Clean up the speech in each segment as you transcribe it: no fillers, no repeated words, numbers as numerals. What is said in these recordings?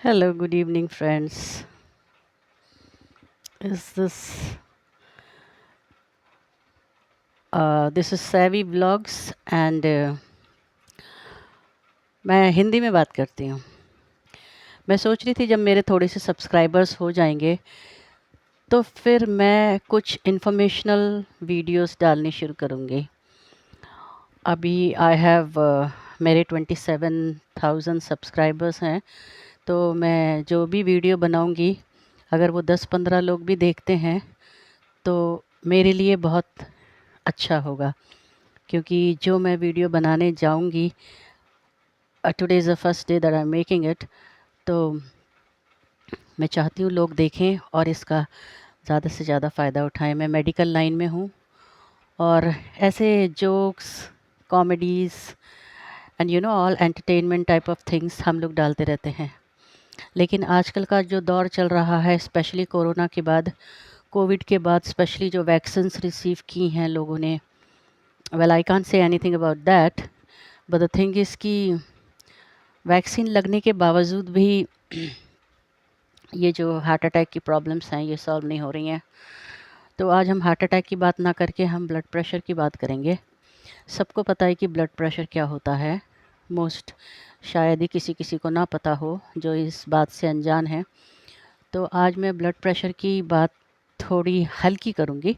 Hello, good evening, friends. Is this this is Savvy Vlogs and मैं हिंदी में बात करती हूँ। मैं सोच रही थी जब मेरे थोड़े से सब्सक्राइबर्स हो जाएंगे तो फिर मैं कुछ इन्फॉर्मेशनल वीडियोस डालनी शुरू करूँगी। अभी आई हैव मेरे 27,000 सब्सक्राइबर्स हैं, तो मैं जो भी वीडियो बनाऊँगी अगर वो 10-15 लोग भी देखते हैं तो मेरे लिए बहुत अच्छा होगा, क्योंकि जो मैं वीडियो बनाने जाऊंगी, today is the first day that I am making it, तो मैं चाहती हूँ लोग देखें और इसका ज़्यादा से ज़्यादा फ़ायदा उठाएं। मैं मेडिकल लाइन में हूँ और ऐसे jokes, comedies and all entertainment type of things हम लोग डालते रहते हैं। लेकिन आजकल का जो दौर चल रहा है, स्पेशली कोरोना के बाद, कोविड के बाद, स्पेशली जो वैक्सीन्स रिसीव की हैं लोगों ने, well I can't say anything about that, but the thing is कि वैक्सीन लगने के बावजूद भी ये जो हार्ट अटैक की प्रॉब्लम्स हैं ये सॉल्व नहीं हो रही हैं। तो आज हम हार्ट अटैक की बात ना करके हम ब्लड प्रेशर की बात करेंगे। सबको पता है कि ब्लड प्रेशर क्या होता है, मोस्ट शायद ही किसी किसी को ना पता हो जो इस बात से अनजान है। तो आज मैं ब्लड प्रेशर की बात थोड़ी हल्की करूँगी,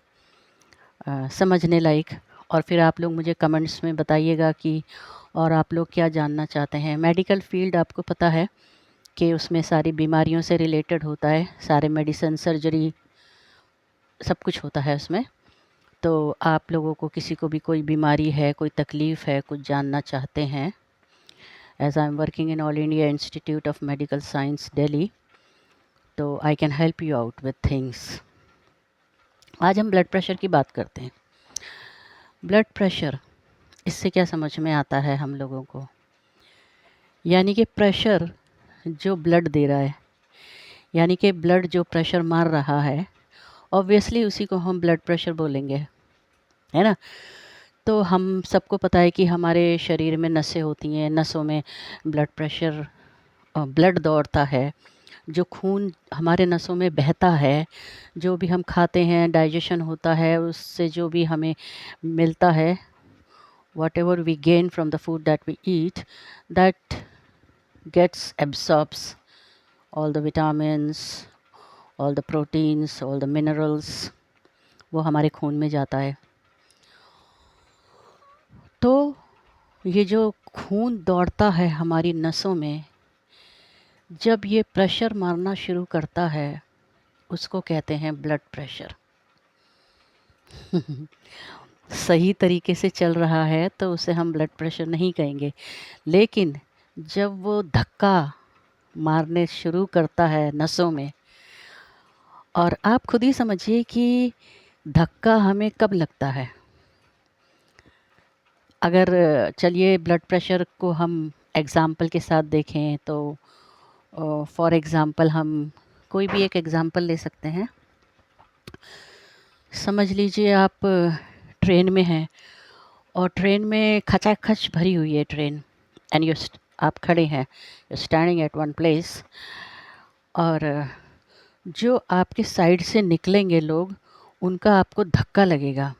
समझने लायक, और फिर आप लोग मुझे कमेंट्स में बताइएगा कि और आप लोग क्या जानना चाहते हैं। मेडिकल फील्ड आपको पता है कि उसमें सारी बीमारियों से रिलेटेड होता है, सारे मेडिसिन, सर्जरी, सब कुछ होता है उसमें। तो आप लोगों को किसी को भी कोई बीमारी है, कोई तकलीफ़ है, कुछ जानना चाहते हैं, as I am working in All India Institute of Medical Science Delhi, तो I can help you out with things. आज हम ब्लड प्रेशर की बात करते हैं। ब्लड प्रेशर, इससे क्या समझ में आता है हम लोगों को? यानी कि प्रेशर जो ब्लड दे रहा है, यानी कि ब्लड जो प्रेशर मार रहा है, ऑब्वियसली उसी को हम ब्लड प्रेशर बोलेंगे, है ना। तो हम सबको पता है कि हमारे शरीर में नसें होती हैं, नसों में ब्लड प्रेशर, ब्लड दौड़ता है, जो खून हमारे नसों में बहता है, जो भी हम खाते हैं, डाइजेशन होता है, उससे जो भी हमें मिलता है, whatever we gain from the food that we eat, that gets absorbs all the vitamins, all the proteins, all the minerals, वो हमारे खून में जाता है। तो ये जो खून दौड़ता है हमारी नसों में, जब ये प्रेशर मारना शुरू करता है उसको कहते हैं ब्लड प्रेशर। सही तरीके से चल रहा है तो उसे हम ब्लड प्रेशर नहीं कहेंगे, लेकिन जब वो धक्का मारने शुरू करता है नसों में, और आप खुद ही समझिए कि धक्का हमें कब लगता है। अगर चलिए ब्लड प्रेशर को हम एग्ज़ाम्पल के साथ देखें तो फॉर एग्ज़ाम्पल हम कोई भी एक एग्ज़ाम्पल ले सकते हैं। समझ लीजिए आप ट्रेन में हैं और ट्रेन में खचाखच भरी हुई है ट्रेन, एंड यू आप खड़े हैं, you standing at one place, और जो आपके साइड से निकलेंगे लोग, उनका आपको धक्का लगेगा,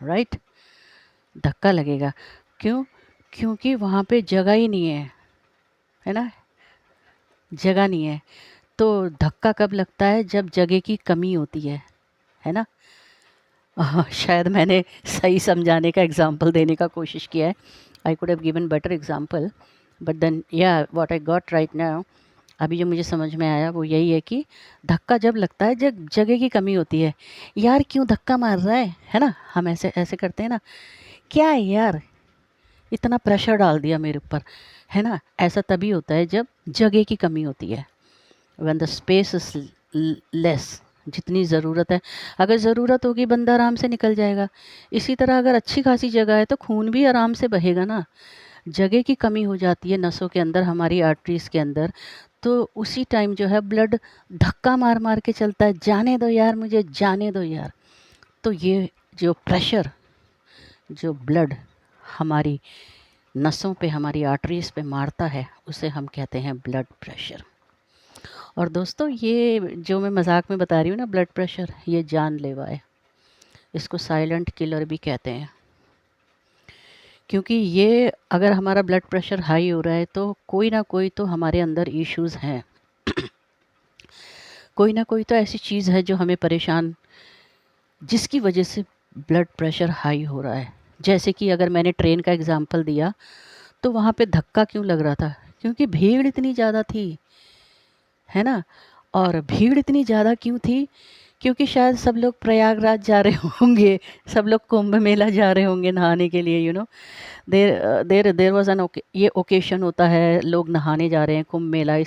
राइट। धक्का लगेगा, क्यों? क्योंकि वहाँ पे जगह ही नहीं है ना, जगह नहीं है। तो धक्का कब लगता है? जब जगह की कमी होती है ना। शायद मैंने सही समझाने का एग्जाम्पल देने का कोशिश किया है। I could have given better example, but then या what I got right now, अभी जो मुझे समझ में आया वो यही है कि धक्का जब लगता है जब जगह की कमी होती है। यार क्यों धक्का मार रहा है ना, हम ऐसे ऐसे करते हैं ना, क्या है यार इतना प्रेशर डाल दिया मेरे ऊपर, है ना। ऐसा तभी होता है जब जगह की कमी होती है, when the space is less, जितनी ज़रूरत है। अगर ज़रूरत होगी बंदा आराम से निकल जाएगा। इसी तरह अगर अच्छी खासी जगह है तो खून भी आराम से बहेगा ना। जगह की कमी हो जाती है नसों के अंदर, हमारी आर्टरीज़ के अंदर, तो उसी टाइम जो है ब्लड धक्का मार मार के चलता है, जाने दो यार मुझे, जाने दो यार। तो ये जो प्रेशर, जो ब्लड हमारी नसों पे, हमारी आर्टरीज़ पे मारता है, उसे हम कहते हैं ब्लड प्रेशर। और दोस्तों ये जो मैं मजाक में बता रही हूँ ना, ब्लड प्रेशर ये जानलेवा है। इसको साइलेंट किलर भी कहते हैं, क्योंकि ये अगर हमारा ब्लड प्रेशर हाई हो रहा है तो कोई ना कोई तो हमारे अंदर इश्यूज हैं। कोई ना कोई तो ऐसी चीज़ है जो हमें परेशान, जिसकी वजह से ब्लड प्रेशर हाई हो रहा है। जैसे कि अगर मैंने ट्रेन का एग्जांपल दिया, तो वहाँ पे धक्का क्यों लग रहा था? क्योंकि भीड़ इतनी ज़्यादा थी, है ना? और भीड़ इतनी ज़्यादा क्यों थी? क्योंकि शायद सब लोग प्रयागराज जा रहे होंगे, सब लोग कुंभ मेला जा रहे होंगे नहाने के लिए, देर वाज एन ये ओकेशन होता है, लोग नहाने जा रहे हैं, कुंभ मेला।